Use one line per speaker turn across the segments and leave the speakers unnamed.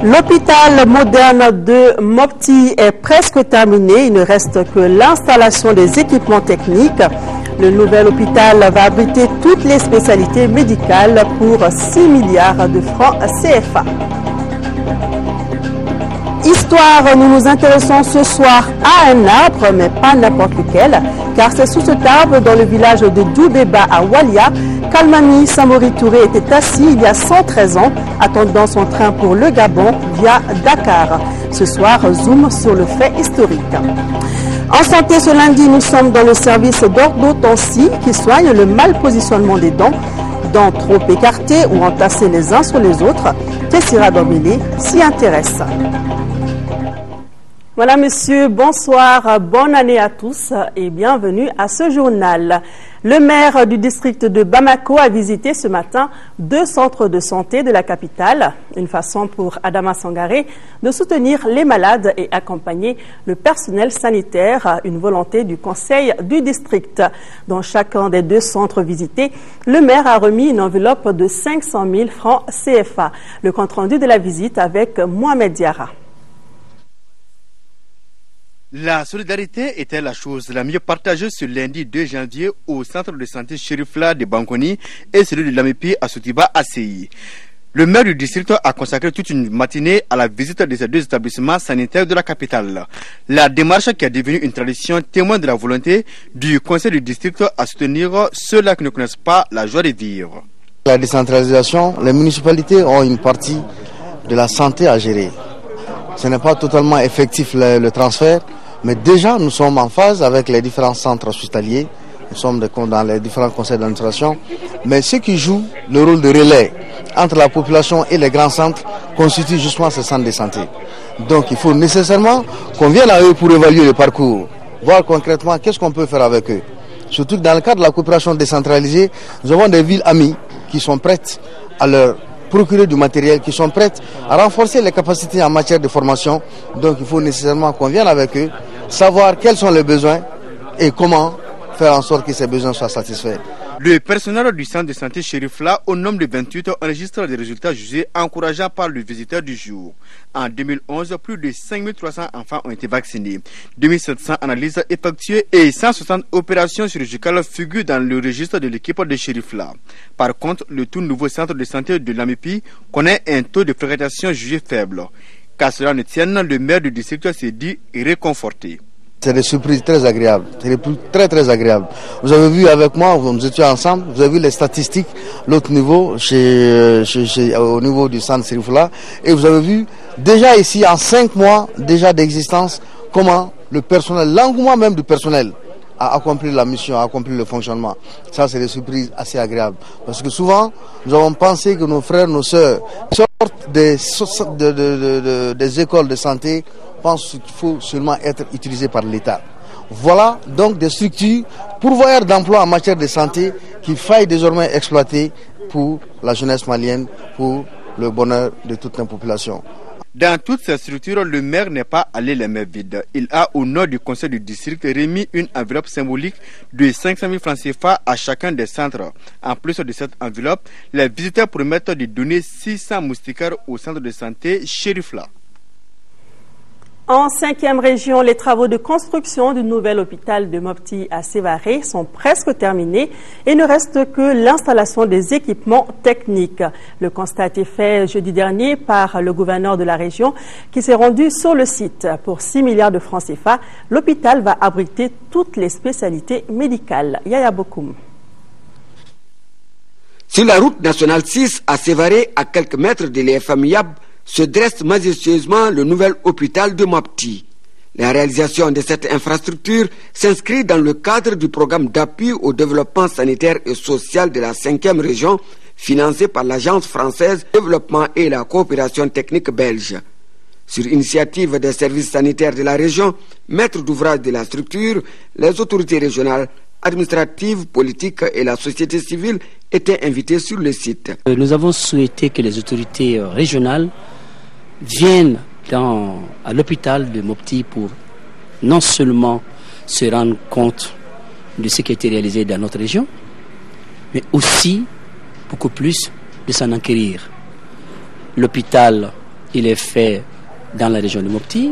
L'hôpital moderne de Mopti est presque terminé. Il ne reste que l'installation des équipements techniques. Le nouvel hôpital va abriter toutes les spécialités médicales pour 6 milliards de francs CFA. Histoire, nous nous intéressons ce soir à un arbre, mais pas n'importe lequel, car c'est sous cet arbre, dans le village de Doubéba à Walia, qu'Almami Samori Touré était assis il y a 113 ans, attendant son train pour le Gabon via Dakar. Ce soir, zoom sur le fait historique. En santé, ce lundi, nous sommes dans le service d'orthodontie qui soigne le mal positionnement des dents trop écartés ou entassés les uns sur les autres. Tessira Dorbélé s'y intéresse. Voilà, monsieur, bonsoir, bonne année à tous et bienvenue à ce journal. Le maire du district de Bamako a visité ce matin 2 centres de santé de la capitale. Une façon pour Adama Sangaré de soutenir les malades et accompagner le personnel sanitaire, une volonté du conseil du district. Dans chacun des 2 centres visités, le maire a remis une enveloppe de 500 000 francs CFA. Le compte-rendu de la visite avec Mohamed Diarra.
La solidarité était la chose la mieux partagée ce lundi 2 janvier au centre de santé Chérifla de Bankoni et celui de Lamipi à Soutiba à CI. Le maire du district a consacré toute une matinée à la visite de ces 2 établissements sanitaires de la capitale. La démarche qui est devenue une tradition témoigne de la volonté du conseil du district à soutenir ceux-là qui ne connaissent pas la joie de vivre.
La décentralisation, les municipalités ont une partie de la santé à gérer. Ce n'est pas totalement effectif le transfert. Mais déjà, nous sommes en phase avec les différents centres hospitaliers, nous sommes dans les différents conseils d'administration. Mais ceux qui jouent le rôle de relais entre la population et les grands centres constituent justement ces centres de santé. Donc il faut nécessairement qu'on vienne à eux pour évaluer le parcours, voir concrètement qu'est-ce qu'on peut faire avec eux. Surtout que dans le cadre de la coopération décentralisée, nous avons des villes amies qui sont prêtes à leur procurer du matériel, qui sont prêtes à renforcer les capacités en matière de formation. Donc il faut nécessairement qu'on vienne avec eux, savoir quels sont les besoins et comment faire en sorte que ces besoins soient satisfaits.
Le personnel du centre de santé Chérifla, au nombre de 28, enregistre des résultats jugés encourageants par le visiteur du jour. En 2011, plus de 5300 enfants ont été vaccinés, 2700 analyses effectuées et 160 opérations chirurgicales figurent dans le registre de l'équipe de Chérifla. Par contre, le tout nouveau centre de santé de Lamipi connaît un taux de fréquentation jugé faible. Qu'à cela ne tienne, le maire du district s'est dit réconforté.
C'est des surprises très agréables, très agréables. Vous avez vu avec moi, nous étions ensemble, vous avez vu les statistiques, l'autre niveau, au niveau du centre Chérifla, et vous avez vu déjà ici en 5 mois déjà d'existence, comment le personnel, l'engouement même du personnel a accompli la mission, a accompli le fonctionnement. Ça, c'est des surprises assez agréables. Parce que souvent, nous avons pensé que nos frères, nos sœurs sortent des écoles de santé, pensent qu'il faut seulement être utilisé par l'État. Voilà donc des structures pourvoyeurs d'emploi en matière de santé qu'il faille désormais exploiter pour la jeunesse malienne, pour le bonheur de toute la population.
Dans toutes ces structures, le maire n'est pas allé les mains vides. Il a, au nom du conseil du district, remis une enveloppe symbolique de 500 000 francs CFA à chacun des centres. En plus de cette enveloppe, les visiteurs promettent de donner 600 moustiquaires au centre de santé Chérifla.
En 5e région, les travaux de construction du nouvel hôpital de Mopti à Sévaré sont presque terminés et ne reste que l'installation des équipements techniques. Le constat a été fait jeudi dernier par le gouverneur de la région qui s'est rendu sur le site. Pour 6 milliards de francs CFA, l'hôpital va abriter toutes les spécialités médicales. Yaya Bokoum.
Sur la route nationale 6 à Sévaré, à quelques mètres de l'EFM Yab, se dresse majestueusement le nouvel hôpital de Mopti. La réalisation de cette infrastructure s'inscrit dans le cadre du programme d'appui au développement sanitaire et social de la 5e région, financé par l'Agence française de développement et la coopération technique belge. Sur initiative des services sanitaires de la région, maîtres d'ouvrage de la structure, les autorités régionales, administratives, politiques et la société civile étaient invités sur le site.
Nous avons souhaité que les autorités régionales viennent à l'hôpital de Mopti pour non seulement se rendre compte de ce qui a été réalisé dans notre région, mais aussi beaucoup plus de s'en enquérir. L'hôpital il est fait dans la région de Mopti,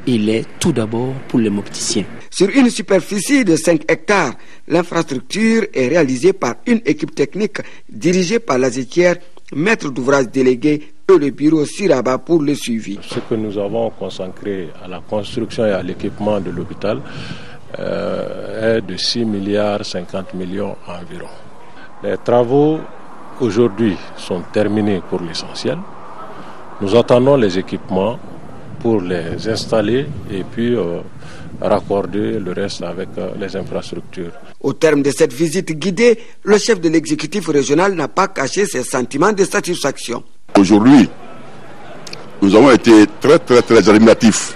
il est tout d'abord pour les Mopticiens.
Sur une superficie de 5 hectares, l'infrastructure est réalisée par une équipe technique dirigée par l'ASETIER, maître d'ouvrage délégué et le bureau Siraba pour le suivi.
Ce que nous avons consacré à la construction et à l'équipement de l'hôpital est de 6 milliards 50 millions environ. Les travaux aujourd'hui sont terminés pour l'essentiel. Nous attendons les équipements pour les installer et puis raccorder le reste avec les infrastructures.
Au terme de cette visite guidée, le chef de l'exécutif régional n'a pas caché ses sentiments de satisfaction.
Aujourd'hui, nous avons été très admiratifs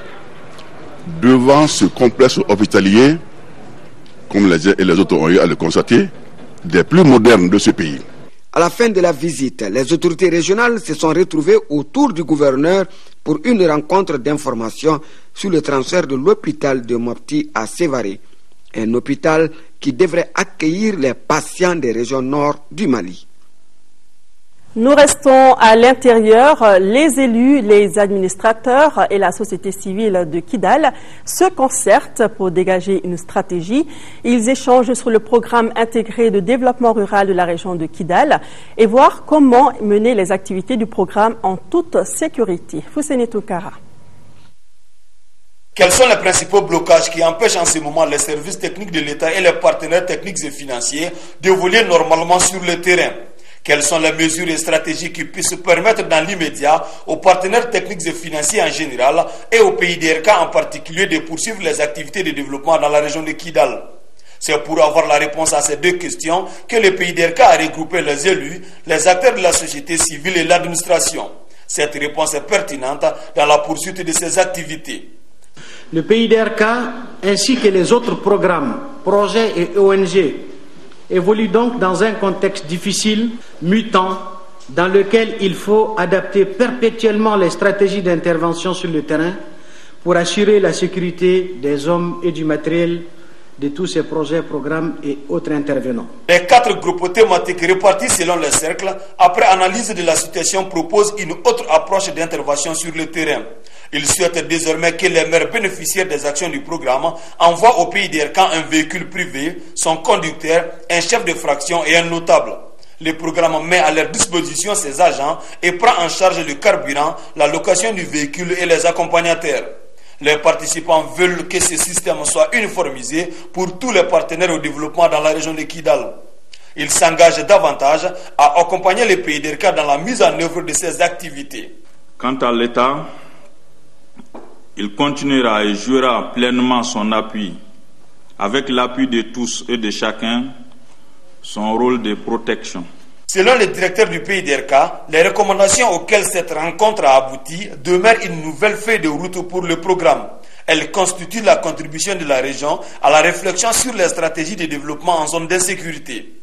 devant ce complexe hospitalier, comme les uns et les autres ont eu à le constater, des plus modernes de ce pays.
À la fin de la visite, les autorités régionales se sont retrouvées autour du gouverneur pour une rencontre d'information sur le transfert de l'hôpital de Mopti à Sévaré, un hôpital qui devrait accueillir les patients des régions nord du Mali.
Nous restons à l'intérieur. Les élus, les administrateurs et la société civile de Kidal se concertent pour dégager une stratégie. Ils échangent sur le programme intégré de développement rural de la région de Kidal et voir comment mener les activités du programme en toute sécurité. Fousseni Toukara.
Quels sont les principaux blocages qui empêchent en ce moment les services techniques de l'État et les partenaires techniques et financiers d'évoluer normalement sur le terrain? Quelles sont les mesures et stratégies qui puissent permettre dans l'immédiat aux partenaires techniques et financiers en général et au pays DRK en particulier de poursuivre les activités de développement dans la région de Kidal? C'est pour avoir la réponse à ces deux questions que le pays DRK a regroupé les élus, les acteurs de la société civile et l'administration. Cette réponse est pertinente dans la poursuite de ces activités.
Le pays DRK ainsi que les autres programmes, projets et ONG évolue donc dans un contexte difficile, mutant, dans lequel il faut adapter perpétuellement les stratégies d'intervention sur le terrain pour assurer la sécurité des hommes et du matériel de tous ces projets, programmes et autres intervenants. Les 4 groupes thématiques répartis selon les cercles, après analyse de la situation, proposent une autre approche d'intervention sur le terrain. Ils souhaitent désormais que les maires bénéficiaires des actions du programme envoient au pays DRK un véhicule privé, son conducteur, un chef de fraction et un notable. Le programme met à leur disposition ses agents et prend en charge le carburant, la location du véhicule et les accompagnateurs. Les participants veulent que ce système soit uniformisé pour tous les partenaires au développement dans la région de Kidal. Ils s'engagent davantage à accompagner les pays DRK dans la mise en œuvre de ces activités.
Quant à l'État, il continuera et jouera pleinement son appui, avec l'appui de tous et de chacun, son rôle de protection.
Selon le directeur du pays DRK, les recommandations auxquelles cette rencontre a abouti demeurent une nouvelle feuille de route pour le programme. Elle constitue la contribution de la région à la réflexion sur les stratégies de développement en zone d'insécurité.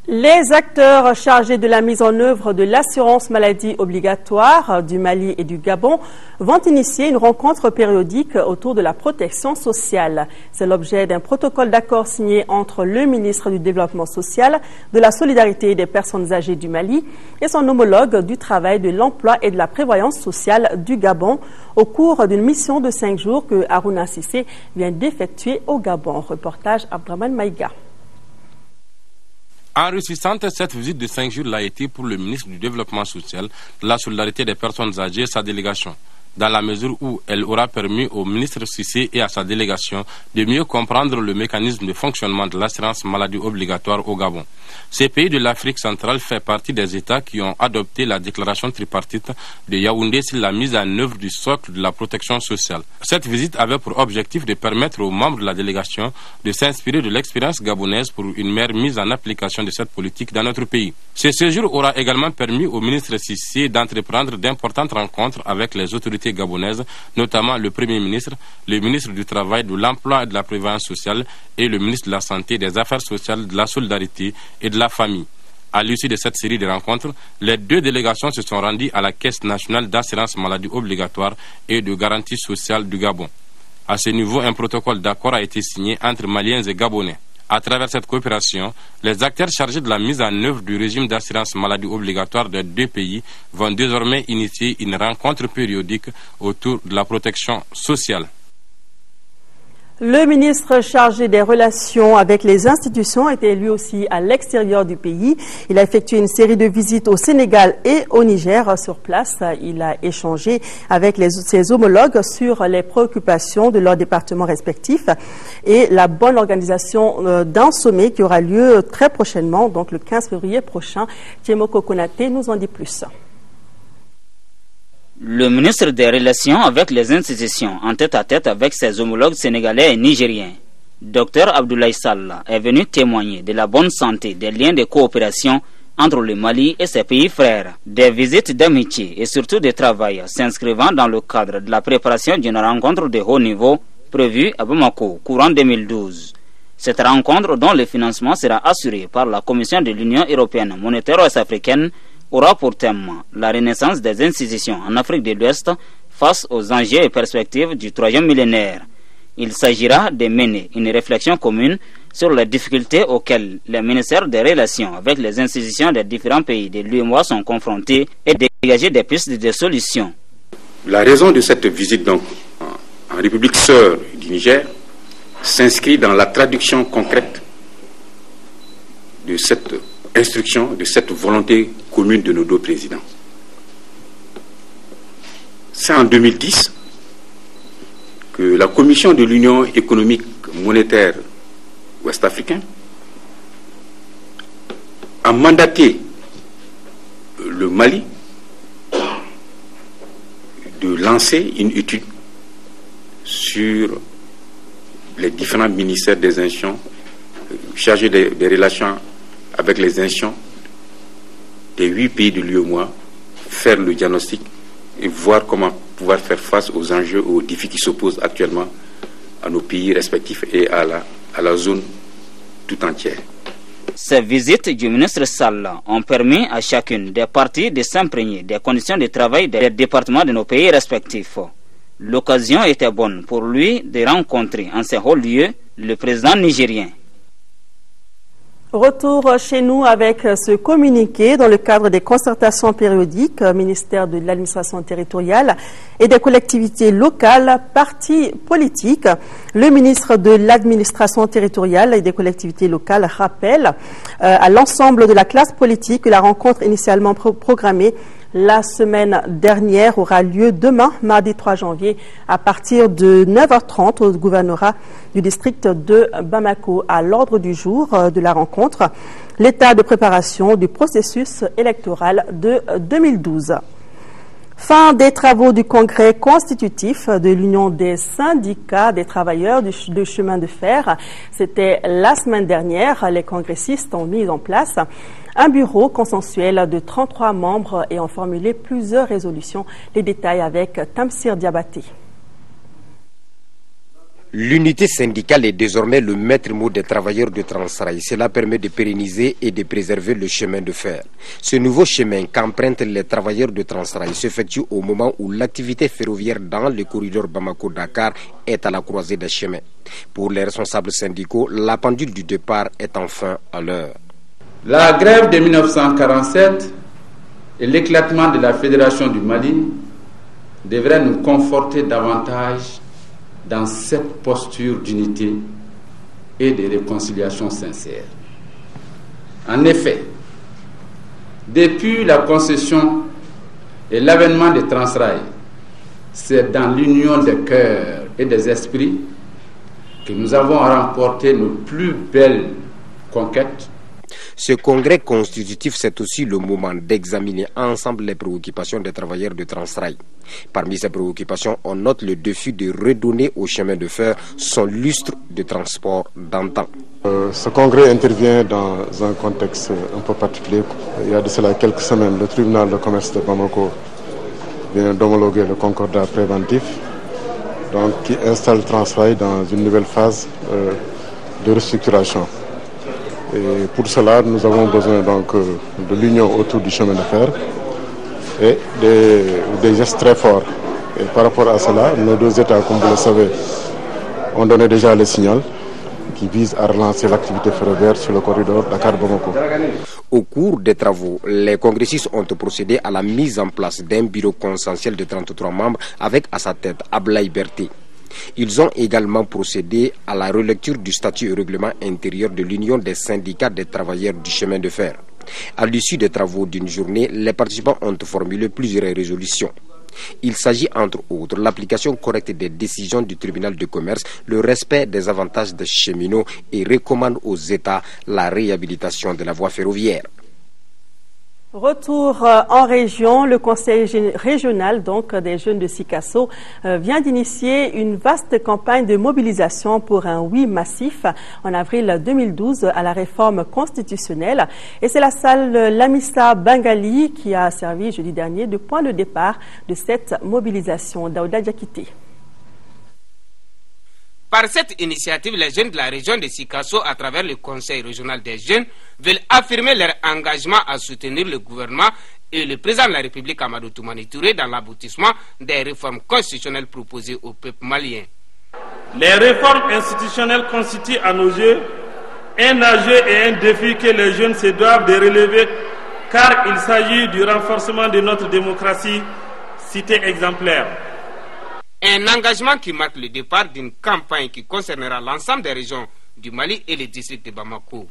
Les acteurs chargés de la mise en œuvre de l'assurance maladie obligatoire du Mali et du Gabon vont initier une rencontre périodique autour de la protection sociale. C'est l'objet d'un protocole d'accord signé entre le ministre du Développement social, de la solidarité et des personnes âgées du Mali et son homologue du travail, de l'emploi et de la prévoyance sociale du Gabon au cours d'une mission de 5 jours que Harouna Sissé vient d'effectuer au Gabon. Reportage Abdraman Maïga.
Enrichissante, cette visite de 5 jours l'a été pour le ministre du Développement social, de la solidarité des personnes âgées et sa délégation, dans la mesure où elle aura permis au ministre Sissé et à sa délégation de mieux comprendre le mécanisme de fonctionnement de l'assurance maladie obligatoire au Gabon. Ces pays de l'Afrique centrale font partie des États qui ont adopté la déclaration tripartite de Yaoundé sur la mise en œuvre du socle de la protection sociale. Cette visite avait pour objectif de permettre aux membres de la délégation de s'inspirer de l'expérience gabonaise pour une meilleure mise en application de cette politique dans notre pays. Ce séjour aura également permis au ministre Sissé d'entreprendre d'importantes rencontres avec les autorités gabonaises, notamment le Premier ministre, le ministre du Travail, de l'Emploi et de la Prévoyance sociale et le ministre de la Santé, des Affaires sociales, de la Solidarité et de la Famille. À l'issue de cette série de rencontres, les 2 délégations se sont rendues à la Caisse nationale d'assurance maladie obligatoire et de garantie sociale du Gabon. À ce niveau, un protocole d'accord a été signé entre Maliens et Gabonais. À travers cette coopération, les acteurs chargés de la mise en œuvre du régime d'assurance maladie obligatoire des deux pays vont désormais initier une rencontre périodique autour de la protection sociale.
Le ministre chargé des relations avec les institutions était lui aussi à l'extérieur du pays. Il a effectué une série de visites au Sénégal et au Niger. Sur place, il a échangé avec ses homologues sur les préoccupations de leurs départements respectifs et la bonne organisation d'un sommet qui aura lieu très prochainement, donc le 15 février prochain. Tchemoko Konate nous en dit plus.
Le ministre des Relations avec les institutions, en tête-à-tête avec ses homologues sénégalais et nigériens, Dr Abdoulaye Sall, est venu témoigner de la bonne santé des liens de coopération entre le Mali et ses pays frères. Des visites d'amitié et surtout de travail s'inscrivant dans le cadre de la préparation d'une rencontre de haut niveau prévue à Bamako, courant 2012. Cette rencontre, dont le financement sera assuré par la Commission de l'Union européenne monétaire ouest-africaine, aura pour thème la renaissance des institutions en Afrique de l'Ouest face aux enjeux et perspectives du troisième millénaire. Il s'agira de mener une réflexion commune sur les difficultés auxquelles les ministères des relations avec les institutions des différents pays de l'UEMOA sont confrontés et de dégager des pistes de solutions.
La raison de cette visite donc en République sœur du Niger s'inscrit dans la traduction concrète de cette instruction, de cette volonté commune de nos deux présidents. C'est en 2010 que la Commission de l'Union économique monétaire ouest-africaine a mandaté le Mali de lancer une étude sur les différents ministères des institutions chargés des relations avec les institutions des 8 pays de l'UEMOA, faire le diagnostic et voir comment pouvoir faire face aux enjeux, aux défis qui s'opposent actuellement à nos pays respectifs et à la zone tout entière.
Ces visites du ministre Sall ont permis à chacune des parties de s'imprégner des conditions de travail des départements de nos pays respectifs. L'occasion était bonne pour lui de rencontrer en ce haut lieu le président nigérien.
Retour chez nous avec ce communiqué dans le cadre des concertations périodiques, ministère de l'administration territoriale et des collectivités locales, partis politiques. Le ministre de l'administration territoriale et des collectivités locales rappelle à l'ensemble de la classe politique que la rencontre initialement programmée la semaine dernière aura lieu demain, mardi 3 janvier, à partir de 9h30 au gouvernorat du district de Bamako. À l'ordre du jour de la rencontre, l'état de préparation du processus électoral de 2012. Fin des travaux du congrès constitutif de l'Union des syndicats des travailleurs de chemin de fer. C'était la semaine dernière. Les congressistes ont mis en place un bureau consensuel de 33 membres et ont formulé plusieurs résolutions. Les détails avec Tamsir Diabaté.
L'unité syndicale est désormais le maître mot des travailleurs de Transrail. Cela permet de pérenniser et de préserver le chemin de fer. Ce nouveau chemin qu'empruntent les travailleurs de Transrail s'effectue au moment où l'activité ferroviaire dans le corridor Bamako-Dakar est à la croisée des chemins. Pour les responsables syndicaux, la pendule du départ est enfin à l'heure.
La grève de 1947 et l'éclatement de la Fédération du Mali devraient nous conforter davantage dans cette posture d'unité et de réconciliation sincère. En effet, depuis la concession et l'avènement de Transrail, c'est dans l'union des cœurs et des esprits que nous avons remporté nos plus belles conquêtes.
Ce congrès constitutif, c'est aussi le moment d'examiner ensemble les préoccupations des travailleurs de Transrail. Parmi ces préoccupations, on note le défi de redonner au chemin de fer son lustre de transport d'antan.
Ce congrès intervient dans un contexte un peu particulier. Il y a de cela quelques semaines, le tribunal de commerce de Bamako vient d'homologuer le concordat préventif qui installe Transrail dans une nouvelle phase de restructuration. Et pour cela, nous avons besoin de l'union autour du chemin de fer et des gestes très forts. Et par rapport à cela, nos deux États, comme vous le savez, ont donné déjà le signal qui vise à relancer l'activité ferroviaire sur le corridor Dakar-Bamako.
Au cours des travaux, les congressistes ont procédé à la mise en place d'un bureau consensuel de 33 membres avec à sa tête Ablaye Berté. Ils ont également procédé à la relecture du statut et règlement intérieur de l'Union des syndicats des travailleurs du chemin de fer. À l'issue des travaux d'une journée, les participants ont formulé plusieurs résolutions. Il s'agit entre autres l'application correcte des décisions du tribunal de commerce, le respect des avantages des cheminots et recommande aux États la réhabilitation de la voie ferroviaire.
Retour en région, le conseil régional des jeunes de Sikasso vient d'initier une vaste campagne de mobilisation pour un oui massif en avril 2012 à la réforme constitutionnelle. Et c'est la salle Lamissa Bengali qui a servi jeudi dernier de point de départ de cette mobilisation. Daouda Diakité.
Par cette initiative, les jeunes de la région de Sikasso, à travers le Conseil régional des jeunes, veulent affirmer leur engagement à soutenir le gouvernement et le président de la République, Amadou Toumani Touré, dans l'aboutissement des réformes constitutionnelles proposées au peuple malien.
Les réformes institutionnelles constituent à nos yeux un enjeu et un défi que les jeunes se doivent de relever, car il s'agit du renforcement de notre démocratie, cité exemplaire.
Un engagement qui marque le départ d'une campagne qui concernera l'ensemble des régions du Mali et les districts de Bamako.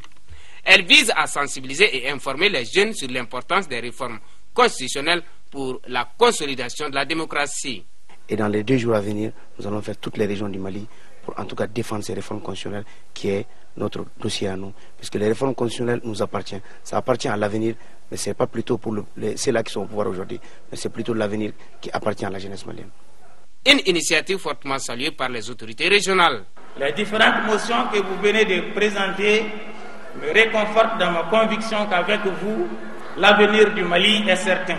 Elle vise à sensibiliser et informer les jeunes sur l'importance des réformes constitutionnelles pour la consolidation de la démocratie.
Et dans les 2 jours à venir, nous allons faire toutes les régions du Mali pour en tout cas défendre ces réformes constitutionnelles qui est notre dossier à nous. Puisque les réformes constitutionnelles nous appartiennent. Ça appartient à l'avenir, mais ce n'est pas plutôt pour ceux-là qui sont au pouvoir aujourd'hui, mais c'est plutôt l'avenir qui appartient à la jeunesse malienne.
Une initiative fortement saluée par les autorités régionales.
Les différentes motions que vous venez de présenter me réconfortent dans ma conviction qu'avec vous, l'avenir du Mali est certain.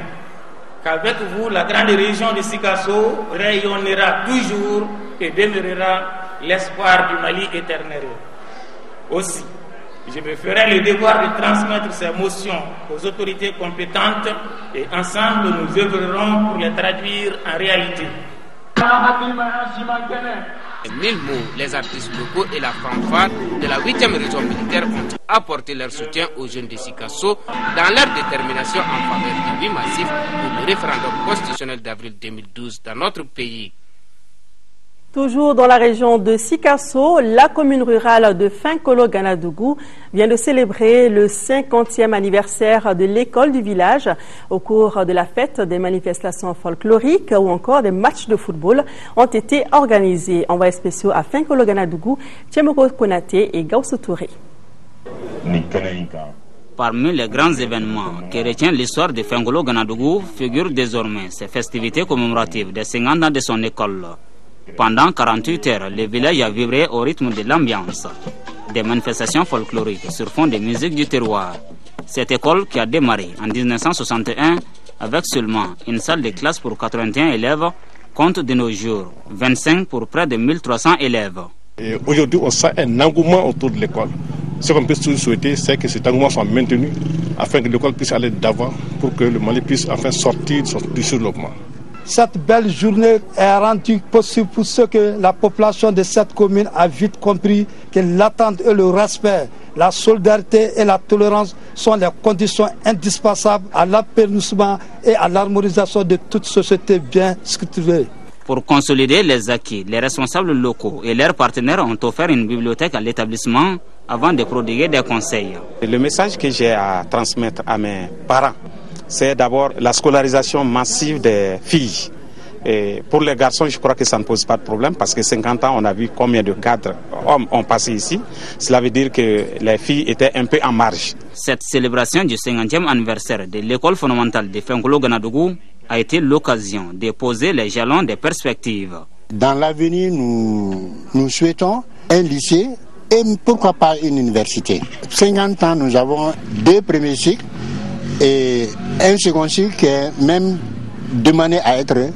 Qu'avec vous, la grande région de Sikasso rayonnera toujours et demeurera l'espoir du Mali éternel. Aussi, je me ferai le devoir de transmettre ces motions aux autorités compétentes et ensemble nous œuvrerons pour les traduire en réalité.
Mille mots, les artistes locaux et la fanfare de la 8e région militaire ont apporté leur soutien aux jeunes de Sikasso dans leur détermination en faveur du oui massif pour le référendum constitutionnel d'avril 2012 dans notre pays.
Toujours dans la région de Sikasso, la commune rurale de Finkolo-Ganadougou vient de célébrer le 50e anniversaire de l'école du village. Au cours de la fête, des manifestations folkloriques ou encore des matchs de football ont été organisés. Envoyés spéciaux à Finkolo-Ganadougou, Tchemoko Konaté et Gausso Touré.
Parmi les grands événements qui retiennent l'histoire de Finkolo-Ganadougou figurent désormais ces festivités commémoratives des 50 ans de son école. Pendant 48 heures, le village a vibré au rythme de l'ambiance. Des manifestations folkloriques sur fond de musique du terroir. Cette école qui a démarré en 1961 avec seulement une salle de classe pour 81 élèves compte de nos jours 25 pour près de 1300 élèves.
Aujourd'hui, on sent un engouement autour de l'école. Ce qu'on peut souhaiter, c'est que cet engouement soit maintenu afin que l'école puisse aller d'avant pour que le Mali puisse enfin sortir du surlopement.
Cette belle journée est rendue possible pour ce que la population de cette commune a vite compris que l'attente et le respect, la solidarité et la tolérance sont les conditions indispensables à l'épanouissement et à l'harmonisation de toute société bien structurée.
Pour consolider les acquis, les responsables locaux et leurs partenaires ont offert une bibliothèque à l'établissement avant de prodiguer des conseils.
Le message que j'ai à transmettre à mes parents, c'est d'abord la scolarisation massive des filles. Et pour les garçons, je crois que ça ne pose pas de problème parce que 50 ans, on a vu combien de cadres hommes ont passé ici. Cela veut dire que les filles étaient un peu en marge.
Cette célébration du 50e anniversaire de l'école fondamentale de Finkolo-Ganadougou a été l'occasion de poser les jalons des perspectives.
Dans l'avenir, nous souhaitons un lycée et pourquoi pas une université. 50 ans, nous avons 2 premiers cycles et un second cycle qui est même demandé à être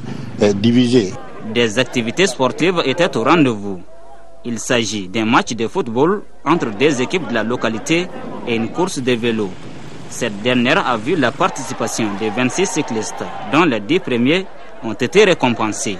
divisé.
Des activités sportives étaient au rendez-vous. Il s'agit d'un match de football entre 2 équipes de la localité et une course de vélo. Cette dernière a vu la participation de 26 cyclistes, dont les 10 premiers ont été récompensés.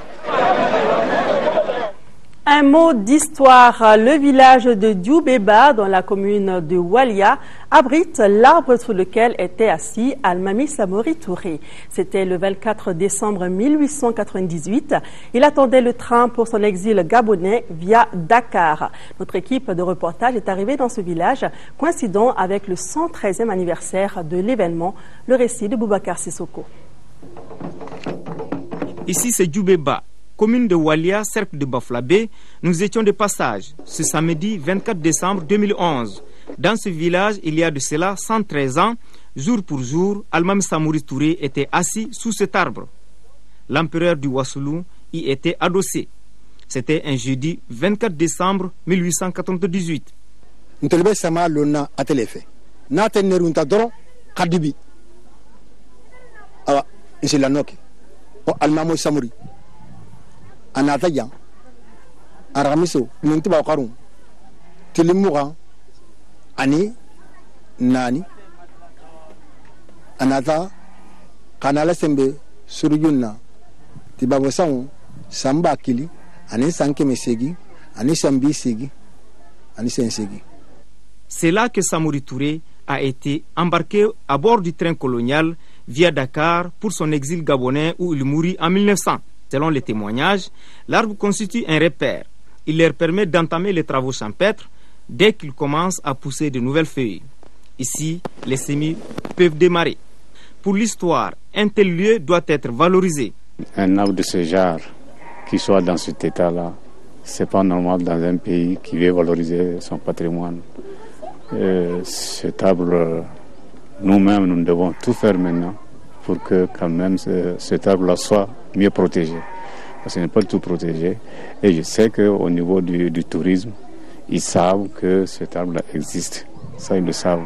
Un mot d'histoire. Le village de Djoubeba, dans la commune de Walia, abrite l'arbre sous lequel était assis Almami Samori Touré. C'était le 24 décembre 1898. Il attendait le train pour son exil gabonais via Dakar. Notre équipe de reportage est arrivée dans ce village, coïncidant avec le 113e anniversaire de l'événement. Le récit de Boubacar Sissoko.
Ici, c'est Djoubeba, commune de Walia, cercle de Baflabé. Nous étions de passage ce samedi 24 décembre 2011. Dans ce village, il y a de cela 113 ans, jour pour jour, Almami Samori Touré était assis sous cet arbre. L'empereur du Wassoulou y était adossé. C'était un jeudi 24 décembre 1898.
Ntelbe sama lona atelefe. Na tenerunta doro kadibi. Awa, c'est la noki. Almami Samori. Anata yang aramiso nunti ba qarum tilimuga ani nani anata kanala sembe surujunna tibabo sang samba kili ani sanke mesegi ani sambi segi ani sensegi.
C'est là que Samori Touré a été embarqué à bord du train colonial via Dakar pour son exil gabonais où il mourut en 1900. Selon les témoignages, l'arbre constitue un repère. Il leur permet d'entamer les travaux champêtres dès qu'ils commencent à pousser de nouvelles feuilles. Ici, les semis peuvent démarrer. Pour l'histoire, un tel lieu doit être valorisé.
Un arbre de ce genre qui soit dans cet état-là, c'est pas normal dans un pays qui veut valoriser son patrimoine. Cet arbre, nous-mêmes, nous devons tout faire maintenant pour que quand même cet arbre-là soit mieux protégé. Parce qu'il n'est pas tout protégé. Et je sais qu'au niveau du tourisme, ils savent que cet arbre-là existe. Ça, ils le savent.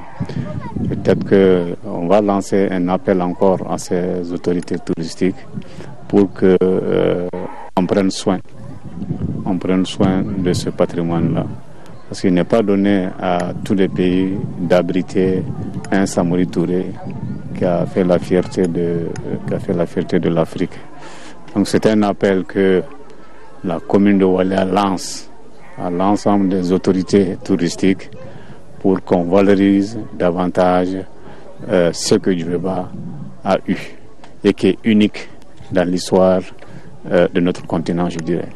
Peut-être qu'on va lancer un appel encore à ces autorités touristiques pour qu'on prenne soin. On prenne soin de ce patrimoine-là. Parce qu'il n'est pas donné à tous les pays d'abriter un Samori Touré qui a fait la fierté de l'Afrique. Donc c'est un appel que la commune de Walia lance à l'ensemble des autorités touristiques pour qu'on valorise davantage ce que Djoubeba a eu et qui est unique dans l'histoire de notre continent, je dirais.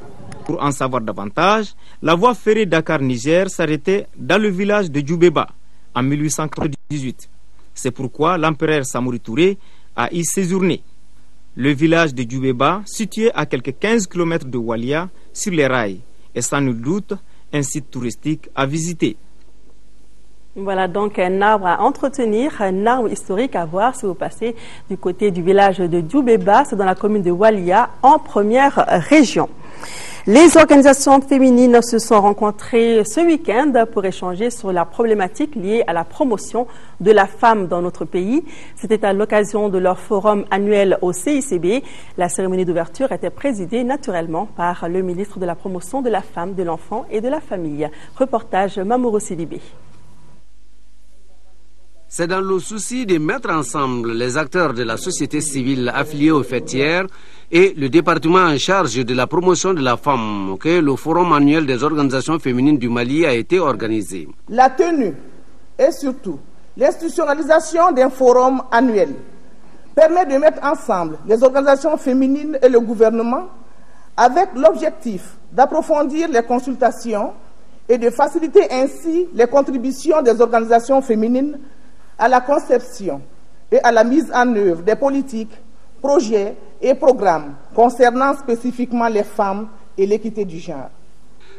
Pour en savoir davantage, la voie ferrée Dakar-Niger s'arrêtait dans le village de Djoubeba en 1898. C'est pourquoi l'empereur Samori Touré a y séjourné. Le village de Djoubeba, situé à quelques 15 km de Walia, sur les rails, est sans nul doute un site touristique à visiter.
Voilà donc un arbre à entretenir, un arbre historique à voir si vous passez du côté du village de Djoubeba, c'est dans la commune de Walia, en première région. Les organisations féminines se sont rencontrées ce week-end pour échanger sur la problématique liée à la promotion de la femme dans notre pays. C'était à l'occasion de leur forum annuel au CICB. La cérémonie d'ouverture était présidée naturellement par le ministre de la Promotion de la Femme, de l'Enfant et de la Famille. Reportage Mamouro Sidibé.
C'est dans le souci de mettre ensemble les acteurs de la société civile affiliés aux fêtières et le département en charge de la promotion de la femme que le forum annuel des organisations féminines du Mali a été organisé.
La tenue et surtout l'institutionnalisation d'un forum annuel permet de mettre ensemble les organisations féminines et le gouvernement avec l'objectif d'approfondir les consultations et de faciliter ainsi les contributions des organisations féminines à la conception et à la mise en œuvre des politiques, projets et programmes concernant spécifiquement les femmes et l'équité du genre.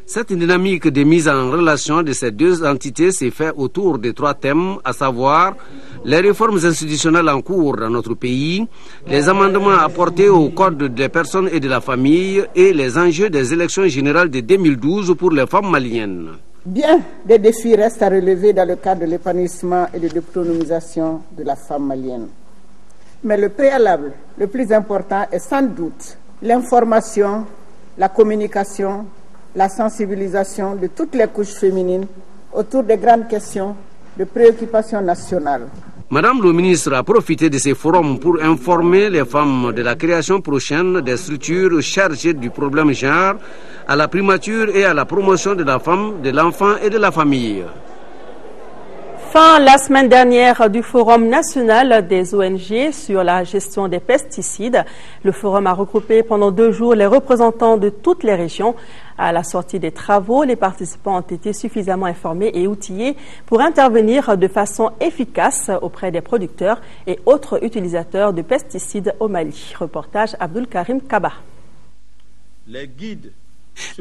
Cette dynamique de mise en relation de ces deux entités s'est faite autour de 3 thèmes, à savoir les réformes institutionnelles en cours dans notre pays, les amendements apportés au Code des personnes et de la famille et les enjeux des élections générales de 2012 pour les femmes maliennes.
Bien des défis restent à relever dans le cadre de l'épanouissement et de l'autonomisation de la femme malienne. Mais le préalable le plus important est sans doute l'information, la communication, la sensibilisation de toutes les couches féminines autour des grandes questions de préoccupation nationale.
Madame le ministre a profité de ces forums pour informer les femmes de la création prochaine des structures chargées du problème genre, à la primature et à la promotion de la femme, de l'enfant et de la famille.
Fin la semaine dernière du Forum national des ONG sur la gestion des pesticides. Le forum a regroupé pendant 2 jours les représentants de toutes les régions. À la sortie des travaux, les participants ont été suffisamment informés et outillés pour intervenir de façon efficace auprès des producteurs et autres utilisateurs de pesticides au Mali. Reportage Abdul Karim Kaba.
Les guides.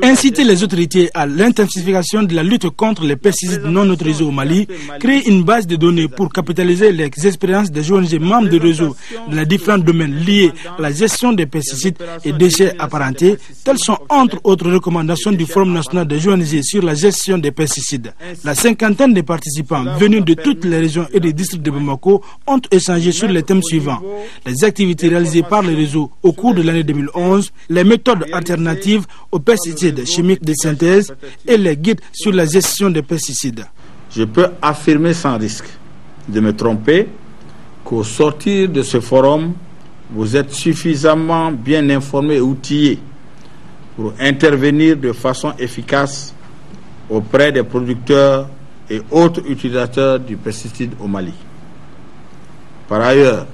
Inciter les autorités à l'intensification de la lutte contre les pesticides non autorisés au Mali, créer une base de données pour capitaliser les expériences des ONG membres du réseau dans les différents domaines liés à la gestion des pesticides et déchets apparentés, telles sont entre autres recommandations du Forum national des ONG sur la gestion des pesticides. La cinquantaine de participants venus de toutes les régions et des districts de Bamako ont échangé sur les thèmes suivants: les activités réalisées par le réseau au cours de l'année 2011, les méthodes alternatives aux pesticides chimiques de synthèse et les guides sur la gestion des pesticides.
Je peux affirmer sans risque de me tromper qu'au sortir de ce forum, vous êtes suffisamment bien informés et outillés pour intervenir de façon efficace auprès des producteurs et autres utilisateurs du pesticide au Mali. Par ailleurs,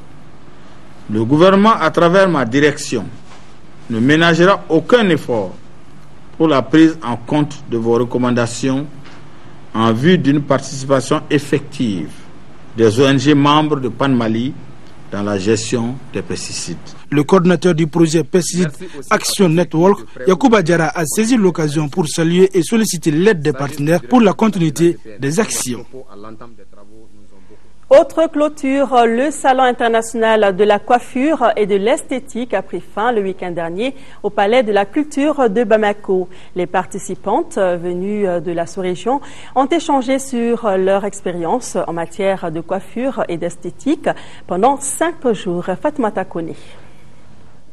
le gouvernement, à travers ma direction, ne ménagera aucun effort pour la prise en compte de vos recommandations en vue d'une participation effective des ONG membres de PAN Mali dans la gestion des pesticides.
Le coordinateur du projet Pesticide Action Network, Yacouba Diarra, a saisi l'occasion pour saluer et solliciter l'aide des partenaires pour la continuité des actions.
Autre clôture, le Salon international de la coiffure et de l'esthétique a pris fin le week-end dernier au Palais de la Culture de Bamako. Les participantes venues de la sous-région ont échangé sur leur expérience en matière de coiffure et d'esthétique pendant 5 jours. Fatmata Kone.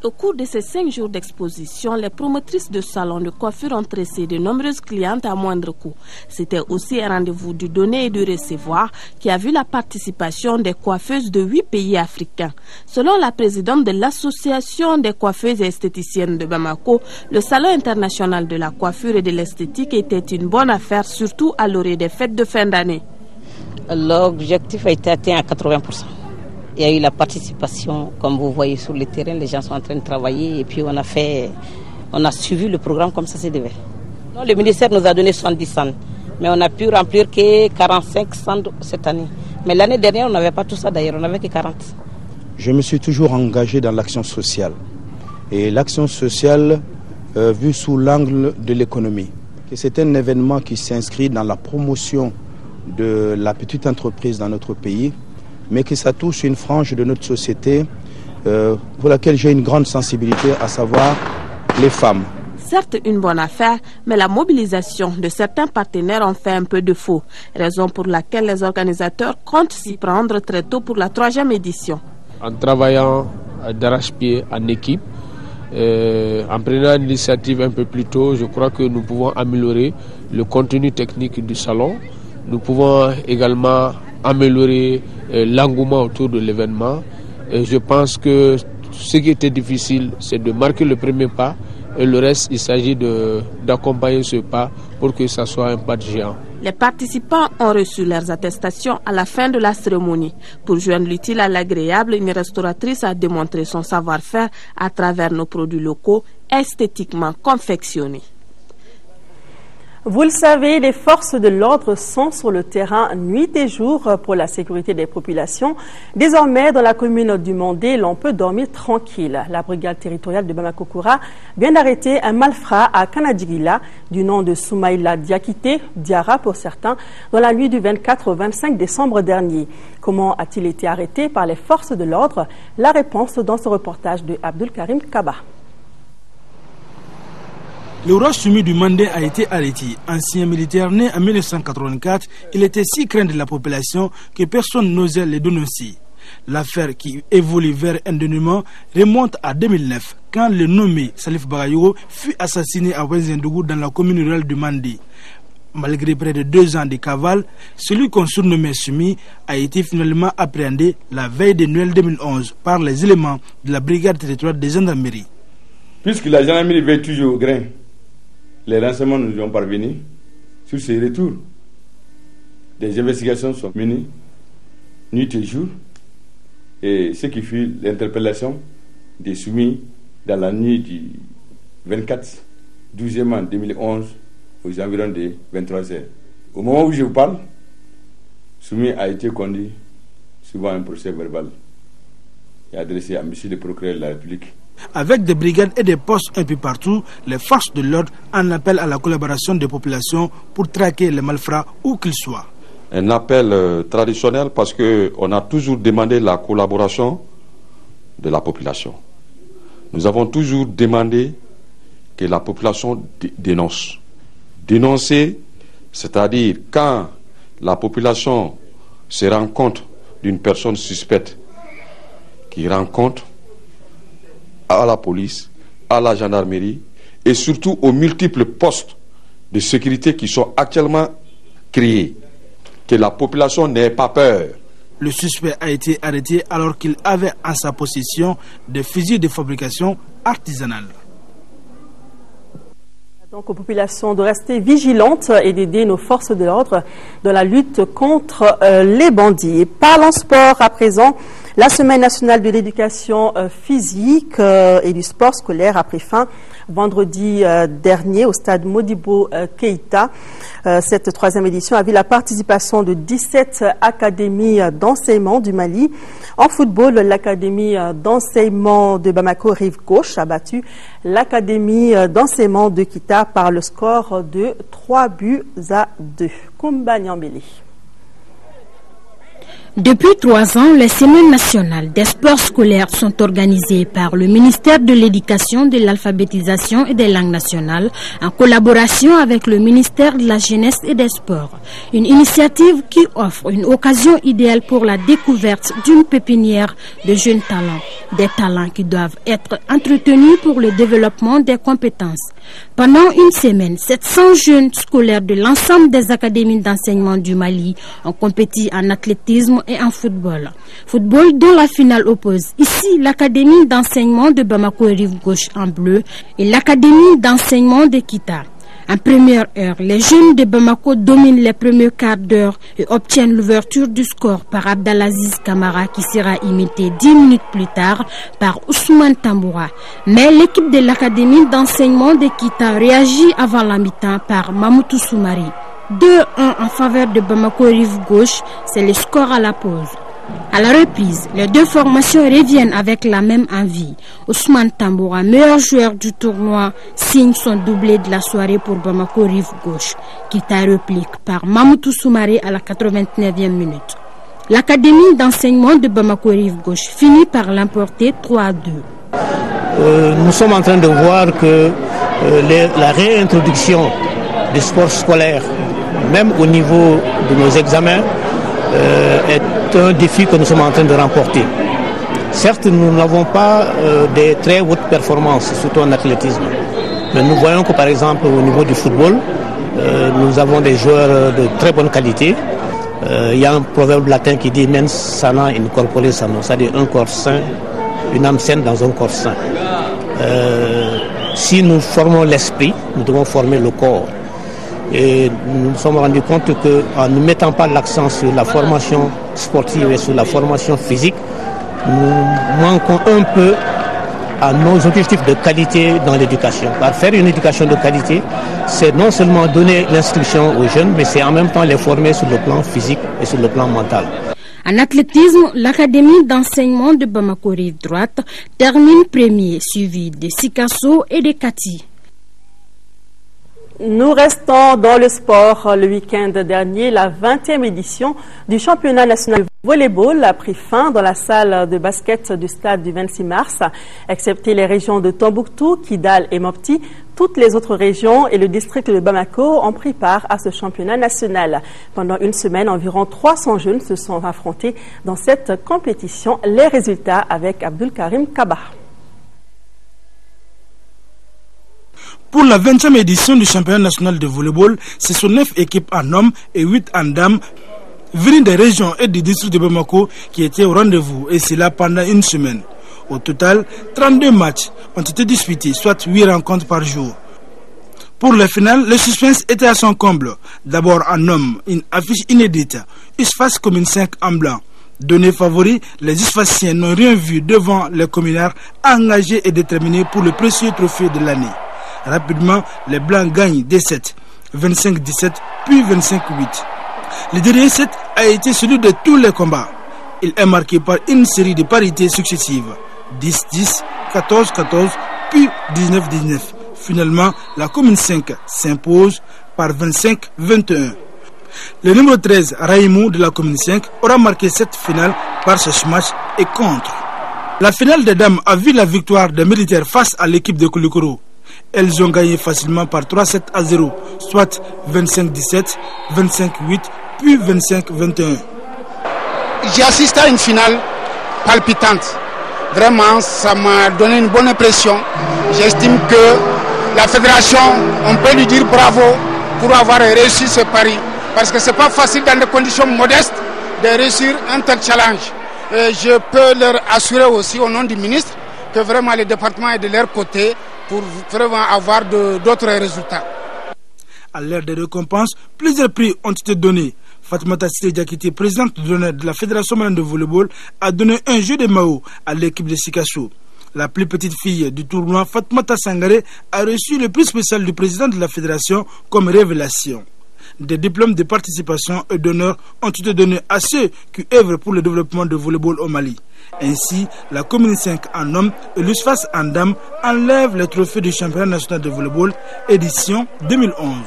Au cours de ces 5 jours d'exposition, les promotrices de salons de coiffure ont tressé de nombreuses clientes à moindre coût. C'était aussi un rendez-vous du donner et du recevoir qui a vu la participation des coiffeuses de 8 pays africains. Selon la présidente de l'association des coiffeuses et esthéticiennes de Bamako, le salon international de la coiffure et de l'esthétique était une bonne affaire, surtout à l'orée des fêtes de fin d'année.
L'objectif a été atteint à 80%. Il y a eu la participation, comme vous voyez sur le terrain, les gens sont en train de travailler et puis on a suivi le programme comme ça se devait. Non, le ministère nous a donné 70 cents, mais on a pu remplir que 45 cents cette année. Mais l'année dernière, on n'avait pas tout ça d'ailleurs, on n'avait que 40.
Je me suis toujours engagé dans l'action sociale. Et l'action sociale, vue sous l'angle de l'économie. C'est un événement qui s'inscrit dans la promotion de la petite entreprise dans notre pays, mais que ça touche une frange de notre société pour laquelle j'ai une grande sensibilité, à savoir les femmes.
Certes une bonne affaire, mais la mobilisation de certains partenaires en fait un peu de faux, raison pour laquelle les organisateurs comptent s'y prendre très tôt pour la 3e édition.
En travaillant d'arrache-pied en équipe, en prenant l'initiative un peu plus tôt, je crois que nous pouvons améliorer le contenu technique du salon. Nous pouvons également améliorer l'engouement autour de l'événement. Et je pense que ce qui était difficile, c'est de marquer le premier pas. Et le reste, il s'agit d'accompagner ce pas pour que ça soit un pas de géant.
Les participants ont reçu leurs attestations à la fin de la cérémonie. Pour joindre l'utile à l'agréable, une restauratrice a démontré son savoir-faire à travers nos produits locaux esthétiquement confectionnés.
Vous le savez, les forces de l'ordre sont sur le terrain nuit et jour pour la sécurité des populations. Désormais, dans la commune du Mandé, l'on peut dormir tranquille. La brigade territoriale de Bamako-Koura vient d'arrêter un malfrat à Kanadigila du nom de Soumaïla Diakité, Diara pour certains, dans la nuit du 24 au 25 décembre dernier. Comment a-t-il été arrêté par les forces de l'ordre? La réponse dans ce reportage de Abdul Karim Kaba.
Le roi Soumi du Mandé a été arrêté. Ancien militaire né en 1984, il était si craint de la population que personne n'osait le dénoncer. L'affaire qui évolue vers un dénouement remonte à 2009, quand le nommé Salif Bagayogo fut assassiné à Wenzendougou dans la commune rurale du Mandé. Malgré près de 2 ans de cavale, celui qu'on surnommait Sumi a été finalement appréhendé la veille de Noël 2011 par les éléments de la brigade territoriale de gendarmerie.
Puisque la gendarmerie veille toujours au grain, les renseignements nous ont parvenus sur ces retours. Des investigations sont menées nuit et jour, et ce qui fut l'interpellation des soumis dans la nuit du 24 12e mai 2011 aux environs de 23h. Au moment où je vous parle, soumis a été conduit suivant un procès verbal et adressé à monsieur le procureur de la République.
Avec des brigades et des postes un peu partout, les forces de l'ordre en appellent à la collaboration des populations pour traquer les malfrats où qu'ils soient.
Un appel traditionnel parce qu'on a toujours demandé la collaboration de la population. Nous avons toujours demandé que la population dénonce. Dénoncer, c'est-à-dire quand la population se rend compte d'une personne suspecte, qui rend compte à la police, à la gendarmerie et surtout aux multiples postes de sécurité qui sont actuellement créés, que la population n'ait pas peur.
Le suspect a été arrêté alors qu'il avait en sa possession des fusils de fabrication artisanale.
Donc aux populations de rester vigilantes et d'aider nos forces de l'ordre dans la lutte contre les bandits. Et parlons sport à présent. La Semaine nationale de l'éducation physique et du sport scolaire a pris fin vendredi dernier au stade Modibo Keïta. Cette 3e édition a vu la participation de 17 académies d'enseignement du Mali. En football, l'académie d'enseignement de Bamako Rive Gauche a battu l'académie d'enseignement de Kita par le score de 3-2. Koumba Nyambele.
Depuis 3 ans, les semaines nationales des sports scolaires sont organisées par le ministère de l'Éducation, de l'Alphabétisation et des langues nationales en collaboration avec le ministère de la Jeunesse et des Sports. Une initiative qui offre une occasion idéale pour la découverte d'une pépinière de jeunes talents. Des talents qui doivent être entretenus pour le développement des compétences. Pendant une semaine, 700 jeunes scolaires de l'ensemble des académies d'enseignement du Mali ont compéti en athlétisme et en football. Football dont la finale oppose ici l'académie d'enseignement de Bamako Rive Gauche en bleu et l'académie d'enseignement de Kita. En première heure, les jeunes de Bamako dominent les premiers quarts d'heure et obtiennent l'ouverture du score par Abdelaziz Kamara qui sera imité 10 minutes plus tard par Ousmane Tamboura. Mais l'équipe de l'académie d'enseignement de Kita réagit avant la mi-temps par Mamoutou Soumari. 2-1 en faveur de Bamako Rive Gauche, c'est le score à la pause. À la reprise, les deux formations reviennent avec la même envie. Ousmane Tamboura, meilleur joueur du tournoi, signe son doublé de la soirée pour Bamako Rive Gauche, qui est réplique par Mamoutou Soumari à la 89e minute. L'académie d'enseignement de Bamako Rive Gauche finit par l'emporter 3-2.
Nous sommes en train de voir que la réintroduction des sports scolaires, même au niveau de nos examens, est un défi que nous sommes en train de remporter. Certes, nous n'avons pas des très hautes performances, surtout en athlétisme. Mais nous voyons que par exemple au niveau du football, nous avons des joueurs de très bonne qualité. Il y a un proverbe latin qui dit mens sana in corpore sano, c'est-à-dire un corps sain, une âme saine dans un corps sain. Si nous formons l'esprit, nous devons former le corps. Et nous nous sommes rendus compte qu'en ne mettant pas l'accent sur la formation sportive et sur la formation physique, nous manquons un peu à nos objectifs de qualité dans l'éducation. Par faire une éducation de qualité, c'est non seulement donner l'instruction aux jeunes, mais c'est en même temps les former sur le plan physique et sur le plan mental.
En athlétisme, l'académie d'enseignement de Bamako Rive Droite termine premier, suivi de Sikasso et de Kati.
Nous restons dans le sport. Le week-end dernier, la 20e édition du championnat national de volleyball a pris fin dans la salle de basket du stade du 26 mars. Excepté les régions de Tombouctou, Kidal et Mopti, toutes les autres régions et le district de Bamako ont pris part à ce championnat national. Pendant une semaine, environ 300 jeunes se sont affrontés dans cette compétition. Les résultats avec Abdul Karim Kaba.
Pour la 20e édition du championnat national de volleyball, ce sont 9 équipes en hommes et 8 en dames venues des régions et du district de Bamako qui étaient au rendez-vous, et cela pendant une semaine. Au total, 32 matchs ont été disputés, soit 8 rencontres par jour. Pour la finale, le suspense était à son comble. D'abord en homme, une affiche inédite. USFAS Commune 5 en blanc. Donnés favoris, les USFASiens n'ont rien vu devant les communards engagés et déterminés pour le précieux trophée de l'année. Rapidement, les blancs gagnent des 7, 25-17, puis 25-8. Le dernier set a été celui de tous les combats. Il est marqué par une série de parités successives. 10-10, 14-14, puis 19-19. Finalement, la commune 5 s'impose par 25-21. Le numéro 13, Raïmou de la commune 5, aura marqué cette finale par ce match et contre. La finale des dames a vu la victoire des militaires face à l'équipe de Koulikoro. Elles ont gagné facilement par 3-7-0, soit 25-17, 25-8, puis 25-21.
J'ai assisté à une finale palpitante. Vraiment, ça m'a donné une bonne impression. J'estime que la fédération, on peut lui dire bravo pour avoir réussi ce pari. Parce que ce n'est pas facile dans des conditions modestes de réussir un tel challenge. Et je peux leur assurer aussi au nom du ministre que vraiment le département est de leur côté pour vraiment avoir d'autres résultats.
À l'ère des récompenses, plusieurs prix ont été donnés. Fatoumata Sité Diakité, présidente d'honneur de la Fédération malienne de volleyball, a donné un jeu de Mao à l'équipe de Sikasso. La plus petite fille du tournoi, Fatoumata Sangaré, a reçu le prix spécial du président de la Fédération comme révélation. Des diplômes de participation et d'honneur ont été donnés à ceux qui œuvrent pour le développement du volleyball au Mali. Ainsi, la commune 5 en hommes et l'USFAS en dames enlèvent le trophée du championnat national de volleyball édition 2011.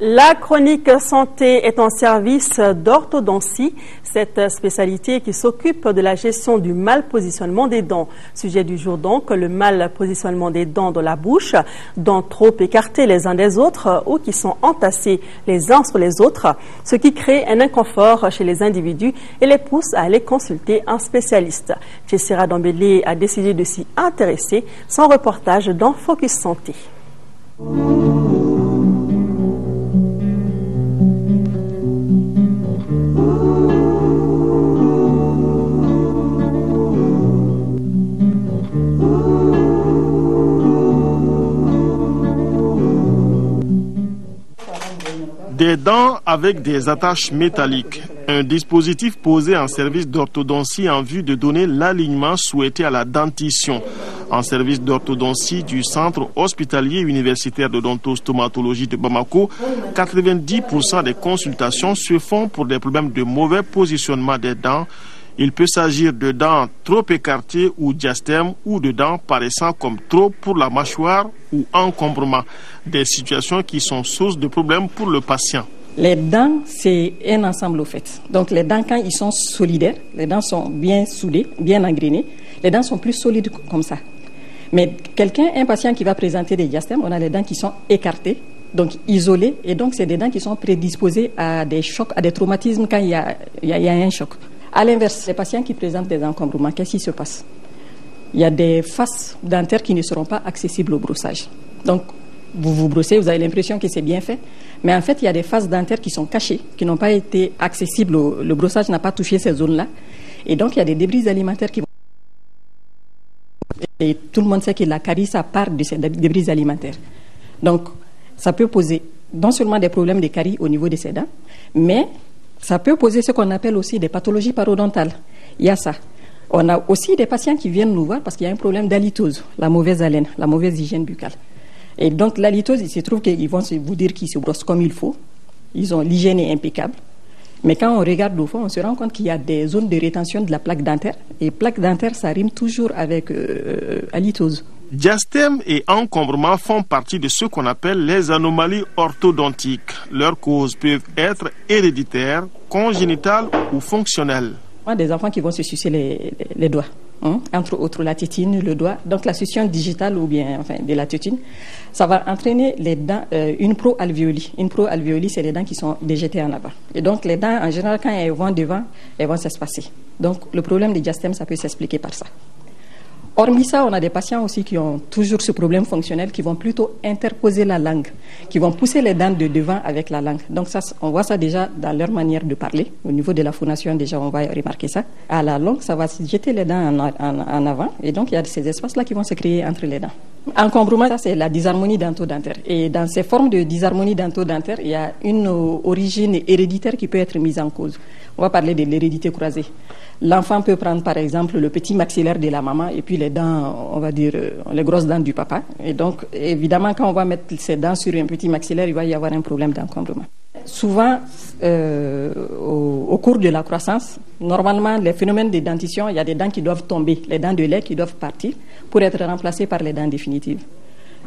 La chronique santé est en service d'orthodontie, cette spécialité qui s'occupe de la gestion du mal positionnement des dents. Sujet du jour donc, le mal positionnement des dents dans la bouche, dents trop écartés les uns des autres ou qui sont entassés les uns sur les autres, ce qui crée un inconfort chez les individus et les pousse à aller consulter un spécialiste. Jessira Dambélé a décidé de s'y intéresser. Son reportage dans Focus Santé.
Des dents avec des attaches métalliques. Un dispositif posé en service d'orthodontie en vue de donner l'alignement souhaité à la dentition. En service d'orthodontie du centre hospitalier universitaire d'odontostomatologie de Bamako, 90% des consultations se font pour des problèmes de mauvais positionnement des dents. Il peut s'agir de dents trop écartées ou diastème ou de dents paraissant comme trop pour la mâchoire ou encombrement. Des situations qui sont source de problèmes pour le patient.
Les dents, c'est un ensemble au fait. Donc les dents, quand ils sont solidaires, les dents sont bien soudées, bien engrenées, les dents sont plus solides comme ça. Mais un patient qui va présenter des diastèmes, on a les dents qui sont écartées, donc isolées, et donc c'est des dents qui sont prédisposées à des chocs, à des traumatismes quand il y a un choc. À l'inverse, les patients qui présentent des encombrements, qu'est-ce qui se passe? Il y a des faces dentaires qui ne seront pas accessibles au brossage. Donc, vous vous brossez, vous avez l'impression que c'est bien fait, mais en fait, il y a des faces dentaires qui sont cachées, qui n'ont pas été accessibles, le brossage n'a pas touché ces zones-là, et donc il y a des débris alimentaires qui vont... Et tout le monde sait que la carie, ça part de ces débris alimentaires. Donc, ça peut poser non seulement des problèmes de carie au niveau de ces dents, mais ça peut poser ce qu'on appelle aussi des pathologies parodontales. Il y a ça. On a aussi des patients qui viennent nous voir parce qu'il y a un problème d'halitose, la mauvaise haleine, la mauvaise hygiène buccale. Et donc l'halitose, il se trouve qu'ils vont vous dire qu'ils se brossent comme il faut. L'hygiène est impeccable. Mais quand on regarde au fond, on se rend compte qu'il y a des zones de rétention de la plaque dentaire. Et plaque dentaire, ça rime toujours avec halitose.
Diastème et encombrement font partie de ce qu'on appelle les anomalies orthodontiques. Leurs causes peuvent être héréditaires, congénitales ou fonctionnelles.
Des enfants qui vont se sucer les doigts, entre autres la tétine, le doigt. Donc la succion digitale ou bien de la tétine, ça va entraîner les dents, une proalvéolie. Une proalvéolie, c'est les dents qui sont déjetées en avant. Et donc les dents, en général, quand elles vont devant, elles vont s'espacer. Donc le problème des diastèmes, ça peut s'expliquer par ça. Hormis ça, on a des patients aussi qui ont toujours ce problème fonctionnel, qui vont plutôt interposer la langue, qui vont pousser les dents de devant avec la langue. Donc ça, on voit ça déjà dans leur manière de parler. Au niveau de la phonation, déjà, on va remarquer ça. À la longue, ça va jeter les dents en avant. Et donc, il y a ces espaces-là qui vont se créer entre les dents. Encombrement, ça, c'est la dysharmonie dento-dentaire. Et dans ces formes de dysharmonie dento-dentaire, il y a une origine héréditaire qui peut être mise en cause. On va parler de l'hérédité croisée. L'enfant peut prendre par exemple le petit maxillaire de la maman et puis les dents, on va dire, les grosses dents du papa. Et donc, évidemment, quand on va mettre ses dents sur un petit maxillaire, il va y avoir un problème d'encombrement. Souvent, au cours de la croissance, normalement, les phénomènes de dentition, il y a des dents qui doivent tomber, les dents de lait qui doivent partir pour être remplacées par les dents définitives.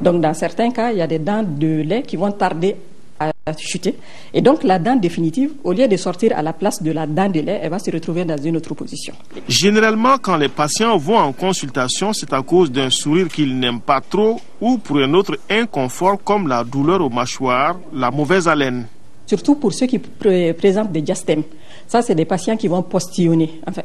Donc, dans certains cas, il y a des dents de lait qui vont tarder à chuter. Et donc, la dent définitive, au lieu de sortir à la place de la dent de lait, elle va se retrouver dans une autre position.
Généralement, quand les patients vont en consultation, c'est à cause d'un sourire qu'ils n'aiment pas trop ou pour un autre inconfort comme la douleur aux mâchoires, la mauvaise haleine.
Surtout pour ceux qui présentent des diastèmes. Ça, c'est des patients qui vont postillonner. Enfin,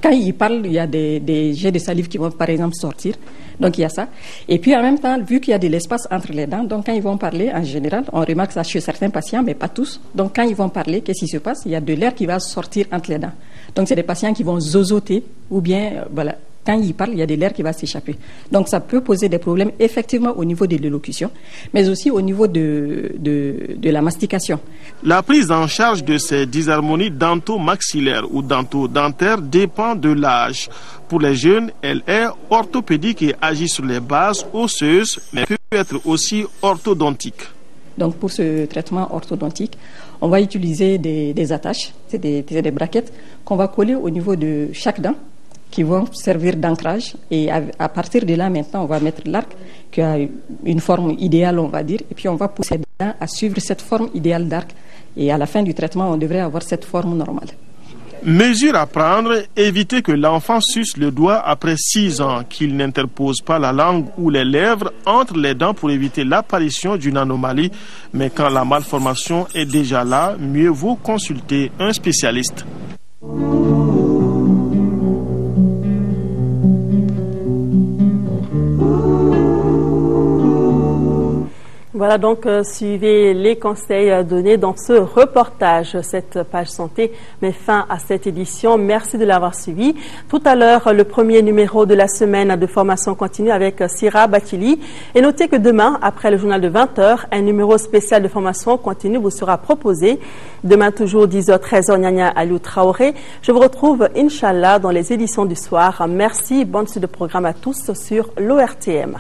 quand ils parlent, il y a des jets de salive qui vont, par exemple, sortir. Donc, il y a ça. Et puis, en même temps, vu qu'il y a de l'espace entre les dents, donc quand ils vont parler, en général, on remarque ça chez certains patients, mais pas tous. Donc, quand ils vont parler, qu'est-ce qui se passe? Il y a de l'air qui va sortir entre les dents. Donc, c'est des patients qui vont zozoter ou bien, voilà. Quand ils parlent, il y a de l'air qui va s'échapper. Donc, ça peut poser des problèmes effectivement au niveau de l'élocution, mais aussi au niveau de la mastication.
La prise en charge de ces dysharmonies dento-maxillaires ou dento-dentaires dépend de l'âge. Pour les jeunes, elle est orthopédique et agit sur les bases osseuses, mais peut être aussi orthodontique.
Donc, pour ce traitement orthodontique, on va utiliser des attaches, c'est des braquettes qu'on va coller au niveau de chaque dent, qui vont servir d'ancrage. Et à partir de là, maintenant, on va mettre l'arc qui a une forme idéale, on va dire, et puis on va pousser les dents à suivre cette forme idéale d'arc. Et à la fin du traitement, on devrait avoir cette forme normale.
Mesure à prendre, éviter que l'enfant suce le doigt après 6 ans, qu'il n'interpose pas la langue ou les lèvres entre les dents pour éviter l'apparition d'une anomalie. Mais quand la malformation est déjà là, mieux vaut consulter un spécialiste.
Voilà donc, suivez les conseils donnés dans ce reportage. Cette page santé met fin à cette édition. Merci de l'avoir suivi. Tout à l'heure, le premier numéro de la semaine de formation continue avec Sira Batili. Et notez que demain, après le journal de 20h, un numéro spécial de formation continue vous sera proposé. Demain, toujours 10h, 13h, Nyanya Aliou Traoré. Je vous retrouve, Inch'Allah, dans les éditions du soir. Merci, bonne suite de programme à tous sur l'ORTM.